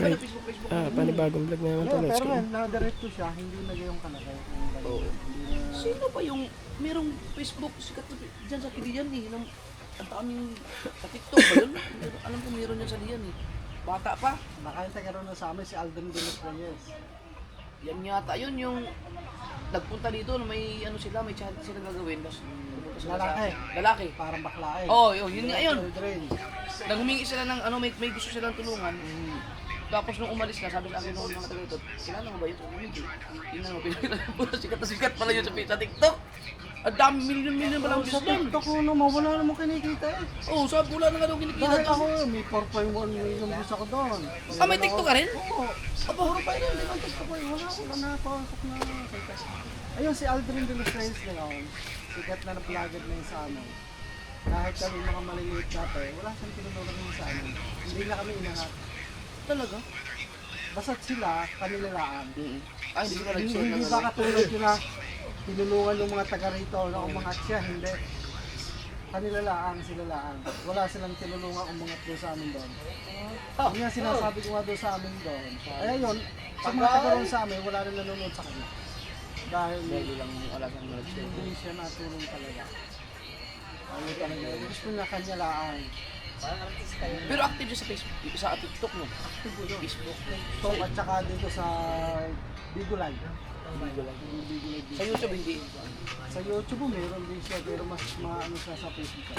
may Facebook. panibagong vlog na naman to. Let's Pero go. na-direct ko siya, hindi na yung kalagay. Oo. Sino ba yung merong Facebook sikat dyan sa Kilian eh? Ang daming sa TikTok ba yun? Alam ko meron yan sa Lian eh. Bata pa. Baka yung taga na sa amin, si Alden de los Reyes. Yan yata yun yung nagpunta dito na may ano sila, may charity sila gagawin. Tapos pumunta sila Lalaki. sa... Lalaki. Parang bakla eh. Oo, yun nga yun. Children. Naghumingi sila ng ano, may gusto silang tulungan. Tapos nung umalis na, sabi sa akin nung mga taga ito, kilala mo ba yun? Hindi. Tingnan mo, pinakilala mo, sikat na sikat pala yun sa TikTok. Ang dami, million pala ang Sa views doon. TikTok ko naman, wala namang kinikita eh. Oo, sabi wala na nga daw kinikita Dahil to. ako, may 4.1 million views ako doon. Ah, may TikTok ka rin? Oo. Puro pa yun, ang TikTok ko eh. Wala na pasok na. Ayun, si Aldrin de los Reyes ngayon, sikat na na-vlogger na yun sa amin. Kahit kami mga maliliit dati, wala siyang tinulungan yun sa amin. Hindi na kami inahat. Talaga? Basta't sila, kanilalaan. Ay, hindi ko Hindi, nag-share hindi ng ba ano. katulad yun na tinulungan ng mga taga rito na umangat siya, hindi. Kanilalaan, silalaan. Wala silang tinulungan umangat doon sa amin doon. Yun nga sinasabi ko nga doon sa amin doon. Kaya yun, sa mga taga roon sa amin, wala rin nanonood sa kanya. Dahil Dahil lang wala kang nag-share. hindi siya natulong talaga. Ano talaga, gusto na kanya laan. Pero active siya sa Facebook, sa TikTok no? Facebook. So, at saka dito sa Bigolay. Sa YouTube hindi. Sa YouTube meron din siya, pero mas maano siya sa Facebook.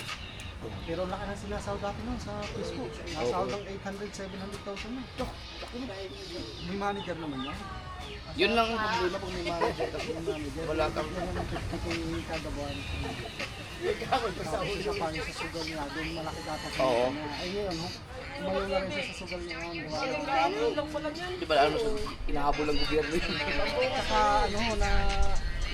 Pero laki na sinasahod dati nun sa Facebook. Nasahod ng 800-700,000 na. May manager naman yan. Yun lang ang problema pag may manager kasi wala kang... Yan ang 50k kada buwan. Tapos isa pa yung sa sugal niya, doon malaki dapat. Oo. Ay ngayon, umayo na rin siya sa sugal niya. Di ba ano sa inahabol ng gobyerno yun? Saka ano,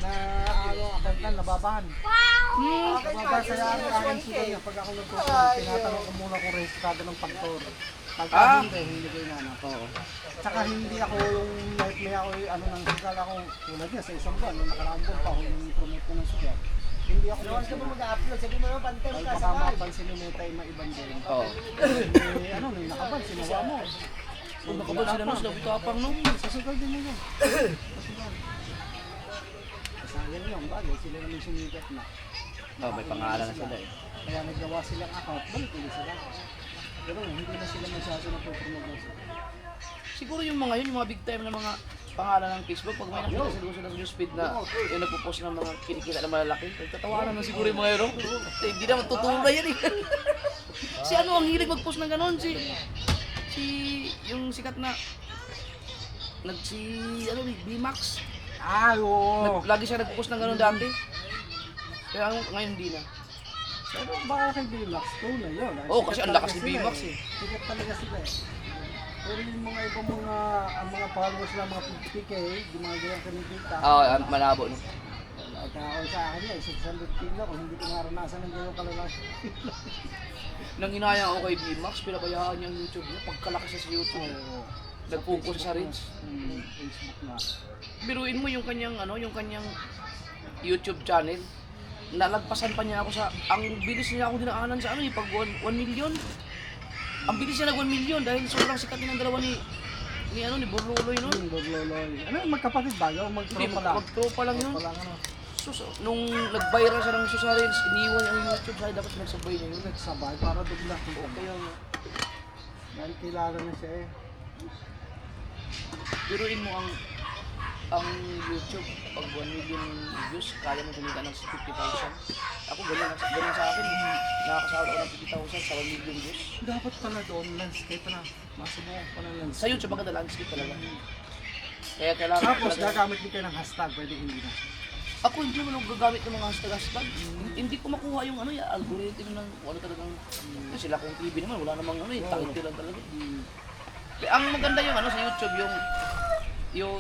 ano, akantan, nababahan. Nababahan kaya ang aking sugal niya. Pag ako nagtutunan, tinatanong ko muna kung rehistrado ng pagtor. Pagka hindi ko inanap. Tsaka hindi ako yung may ako ano nang sugal ako tulad niya sa isang buwan. Nung nakaraang buwan pa ako yung promote ko ng sugal. Hindi ako mag-upload, sabi mo naman, pantay ay ka baka sa bahay. mapansin ni Meta yung maibang din. Oo. Ano, nung nakabal, sinawa mo. Kung nakabal sila no, sinabi tapang no? Sa sugal din mo yun. Sayang yung bagay, sila naman sumigat na. Oh, may pangalan na sila eh. Kaya naggawa silang account, balik ulit sila. Pero hindi na sila masyado napopromote na sila. Siguro yung mga yun, yung mga big time na mga pangalan ng Facebook, pag may nakita siguro sila sa newsfeed na yung nagpo-post ng mga kinikita na malalaki, tatawanan na siguro yung mga yun. Eh, hindi naman totoo na yan eh. Si ano ang hilig mag-post ng ganon? Si yung sikat na ano, B-Max. Ay, oo. Lagi siya nagpo-post ng ganon dati. Kaya ngayon hindi na. Pero baka kay B-Max, na yun. Oo, kasi ang lakas ni B-Max eh. Sikat talaga sila eh. Pero yung mga ibang ang mga followers lang, mga 50k, yung mga ganyang kinikita. Malabo no. Nagkakaon sa akin niya, 600 kilo kung hindi ko naranasan ng ganyang kalalaki. Nang inayang ako kay B-Max, pinabayaan niya ang YouTube niya. Pagkalaki siya sa YouTube, nag-focus sa reach. Facebook na. Biruin mo yung kanyang YouTube channel. Nalagpasan pa niya ako sa, ang bilis niya ako dinaanan sa pag 1 million. Ang bilis niya nag 1 million dahil sobrang sikat din ang dalawa ni Borloloy noon. Borloloy. Ano yung magkapatid ba? Yung Hindi, mag-tropa lang? mag-tropa lang yun. Tropa lang ano. Nung nag-viral siya ng sa Reels, iniwan niya ang YouTube dahil dapat nagsabay niya yun. Nagsabay para dugla. Kaya nga. Dahil kilala na siya eh. Biruin mo ang YouTube, pag 1 million views, kaya mo kumita ng 50,000. Ako ganyan sa akin, nakakasahod ako ng 50,000 sa 1 million views. Dapat pala doon, landscape na. Masubukan pa ng landscape. Sa YouTube, maganda landscape talaga. Kaya kailangan Tapos talaga. gagamit din kayo ng hashtag, pwede hindi na. Ako hindi naman ako gagamit ng mga hashtag. Hindi ko makuha yung algorithm ng ano talagang, sila kung TV naman, wala namang title lang talaga. Kaya ang maganda yung sa YouTube, yung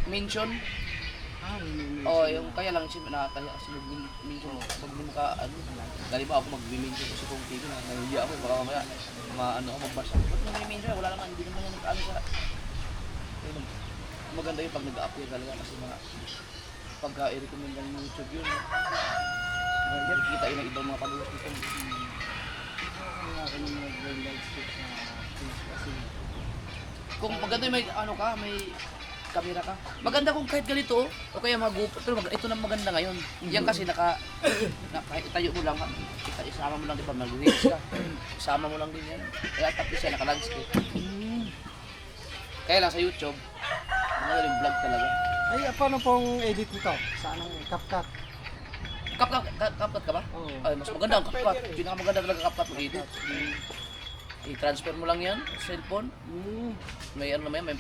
mention. Yung kaya lang siya nakakaya kasi mag-mention pag hindi mo ka dali ba ako mag-mention kasi kung TV na nahihiya ako baka mamaya magbasa. Ba't mo may-mention? Wala naman, hindi naman yan sa maganda yung pag nag-appear talaga kasi pagka i-recommend ng YouTube yun. Kita yun ng ibang mga followers nito. Kaya ako nung mag-landscape na kasi Kung maganda yung may ano ka, may camera ka. Maganda kung kahit ganito o kaya mga GoPro. Pero ito na maganda ngayon. Yan kasi kahit itayo mo lang, isama mo lang, di ba, mag-reels ka. Isama mo lang din yan. Kaya tapos siya naka-landscape. Kaya lang sa YouTube, magaling vlog talaga. Ay, paano pong edit nito? Saan ang CapCut? CapCut ka ba? Oo. Ay, mas maganda ang CapCut. Pinakamaganda talaga CapCut mag-edit. I-transfer mo lang yan sa cellphone. May ano naman yan, may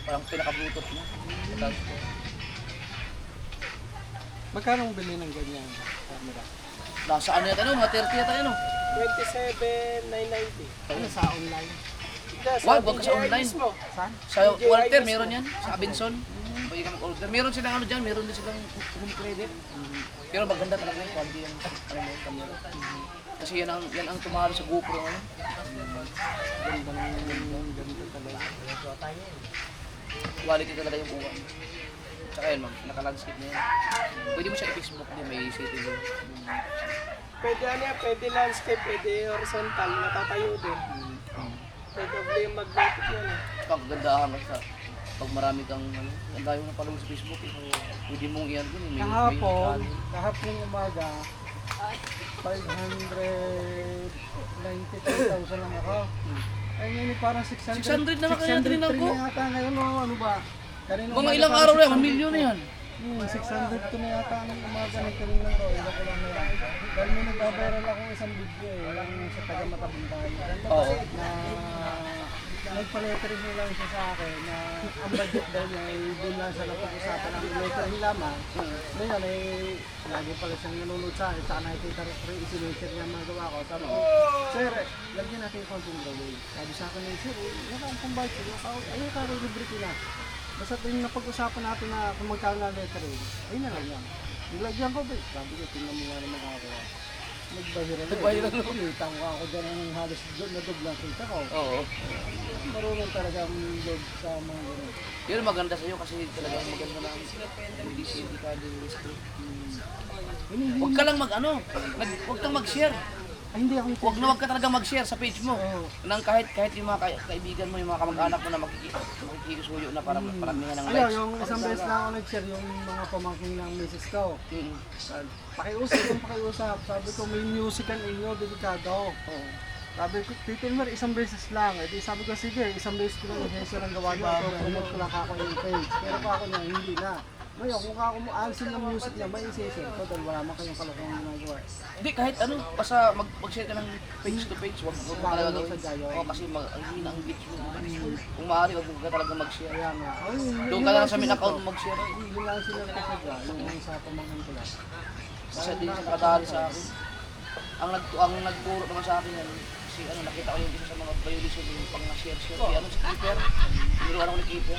parang pinaka-bluetooth mo. I-transfer. Magkano ang bili ng ganyan camera? Nasa ano yata, mga 30 yata yan, 27,990. Ano sa online? Wag ka sa online. Saan? Sa Walter, meron yan. Sa Abinson. Pwede ka mag-order. Meron silang ano dyan, meron din silang home credit. Pero maganda talaga yung quality yung camera. Kasi yan ang tumalo sa GoPro. Ano? Ganda talaga. Quality talaga yung buwan. Tsaka yun, naka-landscape na yan. Pwede mo siya i-Facebook din, may setting din. Pwede ano yan, pwede landscape, pwede horizontal, natatayo din. Pwede yung magnetic yan eh. Tsaka ang kagandahan ka sa pag marami kang ano, ang dami mo na follow sa Facebook. Pwede mong iyan dun. Kahapon umaga, 593,000 lang ako. Ay ngayon parang 600. 600 na kaya tininan ko. 603 na yata ngayon o ano ba? Kanina Mga umaga ilang parang araw na yan, 600 1 million na yan. 600 to na yata ng umaga ng kanina ko. Iba ko lang na yan. Dahil may nagbabayaran akong isang video eh. Walang sa taga Matabundahan. Oo. Na nagpa-lettering nila siya sa akin na ang budget daw niya ay doon lang sa napag-usapan ng lettering lamang. Ngayon ay lagi pala siyang nanonood sa akin. Saan nakikita rin isi-letter niya ang mga gawa ko. Sabi ko, sir, lagyan natin yung konting gawin. Sabi sa akin, sir, nakampang budget. Ayun, karo libre ko na. Basta yung napag-usapan natin na kung magkano na lettering, ayun na lang yan. Nilagyan ko ba? Sabi ko, tingnan mo nga naman ako. Nagbahiran na. Kumita ko ako dyan ng halos na doblang kita ko. Oo. Marunong talaga ang load sa mga gano'n. Yun maganda sa'yo kasi talagang maganda na hindi ka din gusto. Huwag ka lang huwag kang mag-share. Ay, hindi ako Huwag ka talaga mag-share sa page mo. Oo. Nang kahit yung mga kaibigan mo, yung mga kamag-anak mo na makikisuyo na para paramihan ng Ayaw, likes. yung isang beses na ako nag-share yung mga pamangkin ng misis ko. Pakiusap. Sabi ko, may music ang inyo, delikado. Sabi ko, Tito Elmer, isang beses lang. Sabi ko, sige, isang beses ko lang i-share ang gawa niyo. Promote ko lang ako yung page. Pero pa ako na, hindi na. Ngayon, kung ako mo alisin ng music niya, may i-share ko dahil wala man kayong kalokohan ginagawa. Hindi, kahit basta mag-share ka ng page to page, huwag mo talaga gawin. Oo, kasi ang hina ang reach mo. Kung maaari, huwag mo ka talaga mag-share. Kaya nga. Doon ka lang sa main account mag-share. Yun lang sila ko sa dyan, yung sa pamangkin ko lang. Isa din siya nakadali sa akin. Ang nagturo naman sa akin yan, kasi nakita ko yung isa sa mga violation yung pang-share. Si keeper. Niruan ako ni keeper.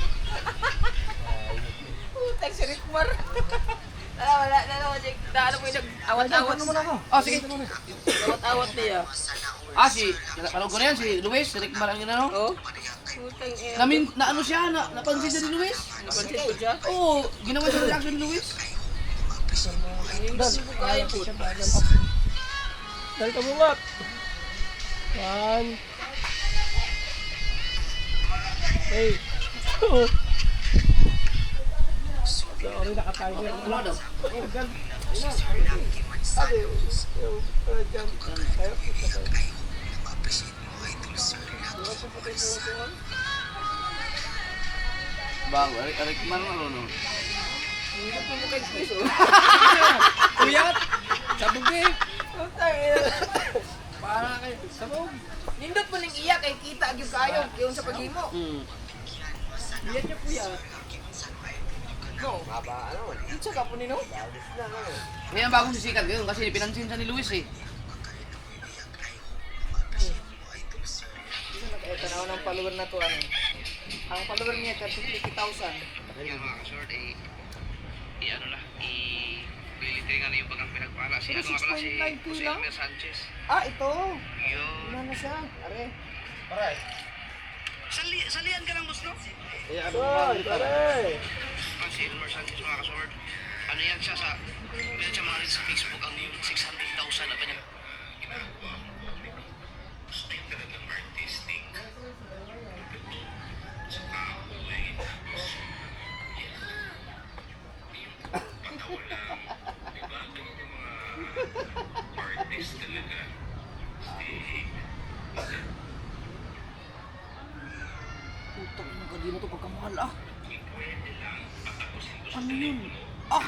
Putek si Rickmar. Wala na naman, Jake. Ano mo yung nag-awat-awat naman ako. Sige. Awat-awat niya. Napanood ko na yan, si Luis, si Rick Marang yun Oo? Putang ina. Naano siya, napansin siya ni Luis. Napansin ko siya? Oo, ginawa siya reaction ni Luis. Hindi ko kaya po. Dahil ka bungat. 1. Hey. Sorry, nakatimer. Ano daw? Bago, Rick Marang ano? Hindi ko kay Chris, oh. Uyat! Sabog eh! Putang ina. Para kayo, sabog! Nindot mo nang iyak kay kita gyud kayo yung sa paghimo. Iyak niya kuya. No, baba ano? Itsa ka po nino? Kaya ang bagong sisikat ngayon kasi pinansin siya ni Luis eh. Ito na ng follower na to ano. Ang follower niya 30,000. Kaya mga kasort i-ano na, i-military nga na yung bagang pinagpala. Si ano nga pala si Jose Elmer Sanchez. Ah, ito. Yun. Ano na siya? Are. Alright. Salihan ka lang, boss, no? Si Elmer Sanchez mga kasort. Ano yan siya meron siya mga rin sa Facebook ang yung 600,000 apa niya. Kadina to pagkamahal ah. Ano yun? Ah!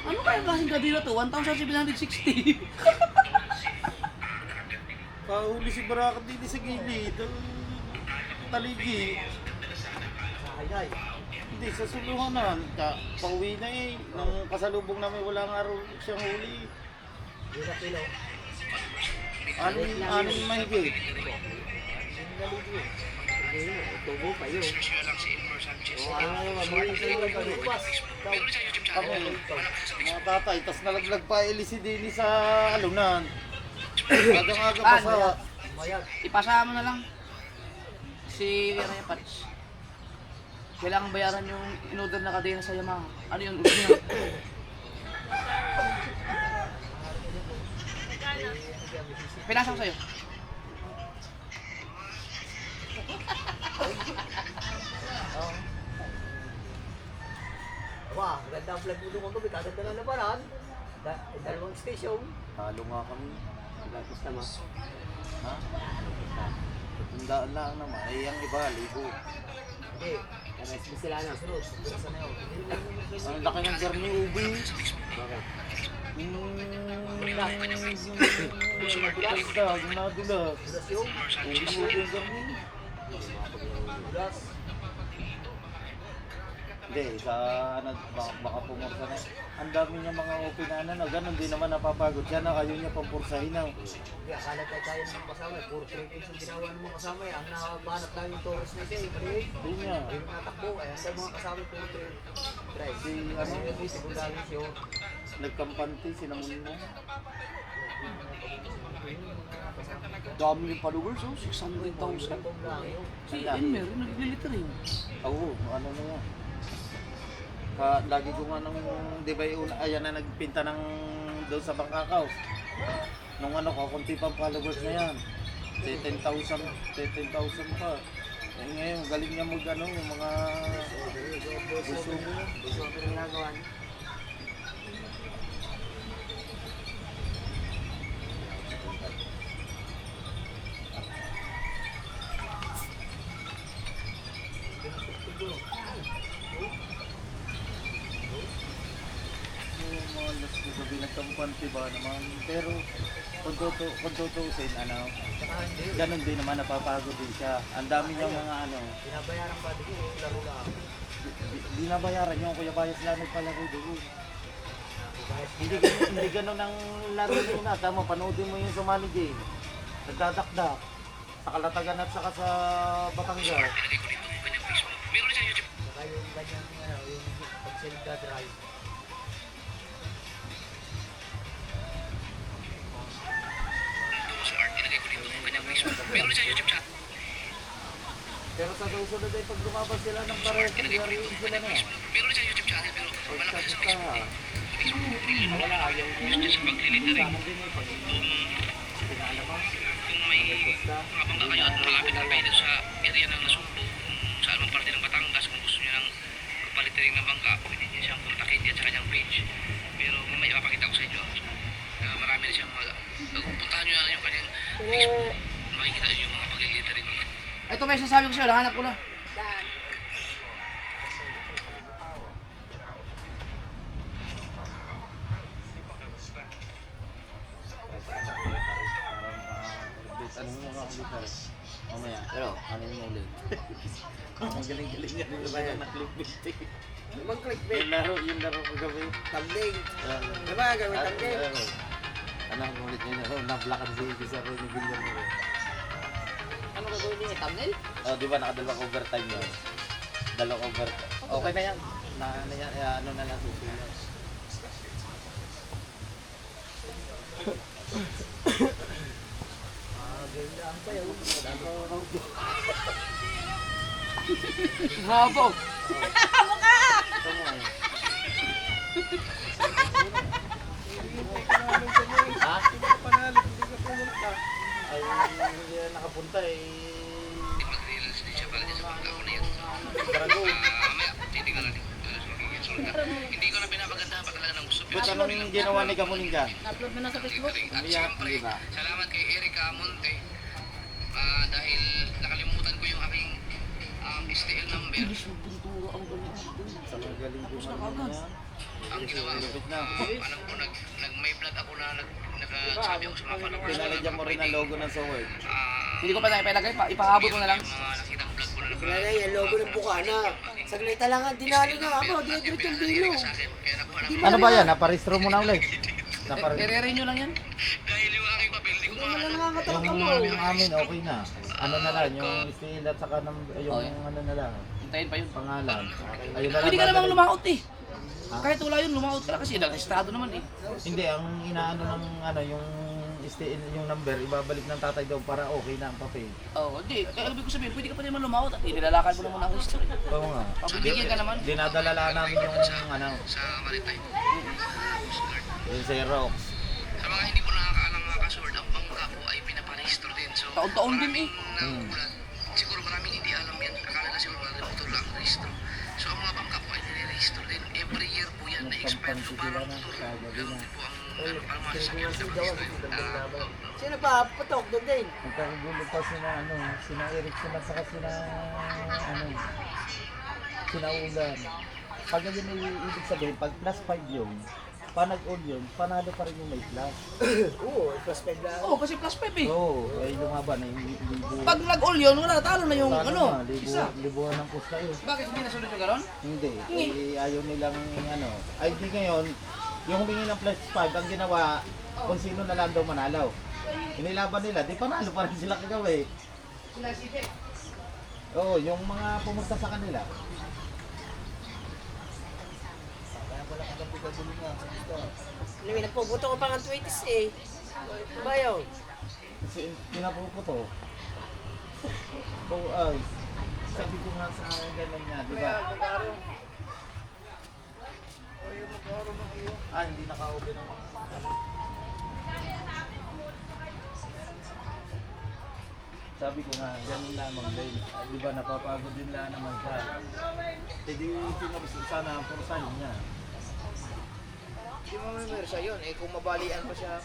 Ano kaya klaseng kadina to? 1,760. Kahuli si Barakat dito sa gilid. Ang taligi. Ay, Hindi, sa suluhanan. Pauwi na eh. Nung kasalubong namin wala nga raw siyang huli. yun na kilo. Anim mahigit. Tubo pa yun. Kami, mga tatay, tas nalaglag pa LCD sa alunan. Agang-aga pa sa... Mayag. Ipasa mo na lang. Si Raya Pats. Kailangan bayaran yung in-order na kadena sa Yamaha. Ano yun? Original. Pinasa ko sa'yo. Wah, ganda ang vlog mo doon kung kaganda na nabaran. Dalawang station. Halo nga kami. Gusto mo? Ha? Tandaan lang naman. Eh, ang iba, libo. Hindi. Rest mo sila na. Sunod. Sunod na yun. Ang laki ng garni ubi. Bakit? Nadulas. Nadulas. Budas yung? Ubi yung garni. Budas. Hindi, sa ano, baka pumursa na. Ang dami niya mga open na ano, ganun din naman napapagod siya na kayo niya pampursahin na. Hindi, akala tayo ng kasama. Puro training ang ginawa ng mga kasama. Ang nakabanap lang yung Taurus na siya. Hindi niya. Yung natakbo. Kaya ang mga kasama puro training. Drive. Si ano, Segundari siya. nagkampante, sinamon mo. Dami yung followers, oh. 600,000. Si Enmer, nag-military. Oo, ano na yan. Lagi ko nga nung, di ba yung ayan na nagpinta ng doon sa Bangkakaw. Nung ano ko, kunti pang followers na yan. 10,000 pa. Eh ngayon, galing niya mag ano, yung mga gusto mo yun. Gusto ko rin nagawa. Yung mga last ko sabi nagkampante ba naman. Pero kung tutusin, ano, ganun din naman, napapagod din siya. Ang dami niyang mga ano, Binabayaran ba dito? Laro lang. binabayaran yung Kuya Bayas lang nagpalaro doon. Hindi ganun ang laro nila. Tama, panoodin mo yung Somali game. Nagdadakdak. Sa Kalatagan at saka sa Batangas. Saka yung kanyang yung pag-selga drive. Pero sa susunod ay pag lumabas sila ng parehas, yariin sila na. Pagkakit ka ha. Wala, ayaw mo. Sana din eh, pag pinalaman. Kung may mabangga kayo at malapit na kayo sa area ng Nasugbo, kung saan mang parte ng Batangas, kung gusto nyo ng kapalitiring ng bangka, pwede nyo siyang kontakin diyan sa kanyang page. Pero mamaya ipapakita ko sa inyo. Marami na siyang puntahan nyo na yung kanyang Facebook. Makikita nyo yung mga paglilitering. Ito may sasabi ko sa'yo, hanap ko na. Ano mo mga kulitar? Mamaya. Pero, ano yung ulit? Ang galing-galing nga nila ba yan na clickbait. Ibang clickbait. Yung laro ko gabi. Thumbnail. Diba? Gawin thumbnail. Ano ang ulit nyo na? Nablakan si Pizarro ni Guillermo. Ano gagawin niya? Thumbnail? Oh, di ba nakadalawang overtime yun? Dalawang overtime. Okay na yan. Ano na lang susulat. Ganda pa yun. Habo! Ito mo eh. Ha? Panalo, hindi ka pumunta. Ay, hindi na nakapunta eh. Mag-realize din siya para dyan sa bangka ko na yan. Drago. Mamaya, titignan natin. Hindi ko na pinapagandahan pa talaga ng gusto. Ba't anong yung ginawa ni Kamuning dyan? Na-upload mo na sa Facebook? At Umiyak, siyempre, di ba? salamat kay Erica Monte dahil nakalimutan ko yung aking STL number. Gagaling ko na niya. Ang ginawa ko, Lupit na. alam ko, may vlog ako na nagsabi ako sa mga followers ko. Pinalagyan mo rin ang logo ng Sword. Hindi ko pa tayo palagay pa. Ipahabol ko na lang. Yung mga nakitang vlog ko na Wala na yung logo ng Bukana. Saglita lang ang dinali na ako. Dire-diretso yung bilo. sa akin. Kaya nakuha na Ano ba yan? Naparehistro mo na ulit? I-re-renew lang yan. dahil yung aking papel, di ko Nangangatalak ka mo. Yung amin, okay na. Ano na lang, yung steel at saka yung ano na lang, Hintayin pa yun. pangalan. Ayun na lang. Pwede ka namang dadalhin. lumaot eh. Kahit wala yun, lumaot ka lang kasi nag-estado naman eh. Hindi, ang inaano ng ano, yung steel, yung number, ibabalik ng tatay daw para okay na ang papel. Oo, hindi. Kaya ibig ko sabihin, pwede ka pa naman lumaot at inilalakad mo naman ang history. Oo nga. Pagbibigyan ka naman. Dinadala lang namin yung ano, sa Maritime. yung Xerox. Sa mga hindi po nakakaalam mga kasword, ang bangka po ay pinaparehistro din. So, Taon-taon din eh. nakulat. Siguro maraming hindi alam yan. Akala na siguro mga motor lang ang rehistro. So, ang mga bangka po ay nire-rehistro din. Every year po yan na-expire. So, parang motor. Ganun din po ang parang mga sasakyan na rehistro. Sino pa? Patok doon din. Nagkakagulo pa sina ano, sina Erickson at saka sina ano, sina Ulan. Pag yun ay ibig sabihin, pag plus 5 yun, pa nag-all yun, panalo pa rin yung may plus. Oo, plus 5 lang. Oo, kasi plus 5 eh. Oo, ay lumaban na yung libo. Pag nag-all yun, wala, talo na yung ano, isa. Libuhan ng pusta yun. Bakit hindi nasunod yung gano'n? Hindi, ayaw nilang ano. Ay di ngayon, yung humingi ng plus 5, ang ginawa, kung sino na lang daw manalaw. Inilaban nila, di panalo pa rin sila kagawi. Oo, yung mga pumunta sa kanila. Ano yun, nagpuputo ko pa ng 20s eh. Ano ba yun? Kasi pinapuputo. Oo, ay. Sabi ko nga sa ganun niya, di ba? Ah, hindi naka-open ang sabi ko nga, ganun lamang din. Di ba, napapagod din lang naman siya. E di, pinabas sana ang purusahin niya. Hindi mo may siya yun. Eh kung mabalian pa siya.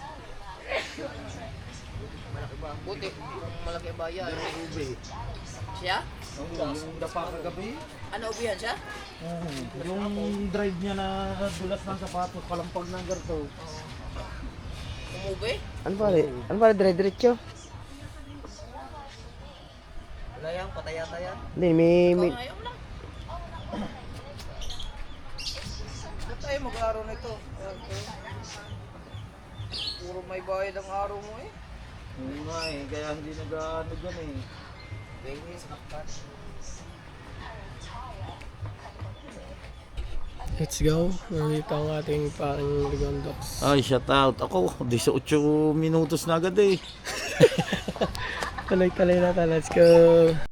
Malaki ba? Buti. Kung malaki ba yan? Pero ube. Siya? Yung dapa kagabi. Ano ubihan siya? Yung drive niya na dulas ng sapatos, kalampag ng garto. Umube? Ano pala dire-diretso? Wala yan, patay-yata yan. Hindi, may... Ikaw ayaw lang. Ba't tayo mag-araw na ito? Puro may bayad ang araw mo eh. Hindi nga eh, kaya hindi nag-ano dyan eh. Pengi sa kapat. Let's go. Nandito ang ating paring Ligondox. Ay, shout out. Ako, 18 minutos na agad eh. Tuloy-tuloy na tayo. Let's go.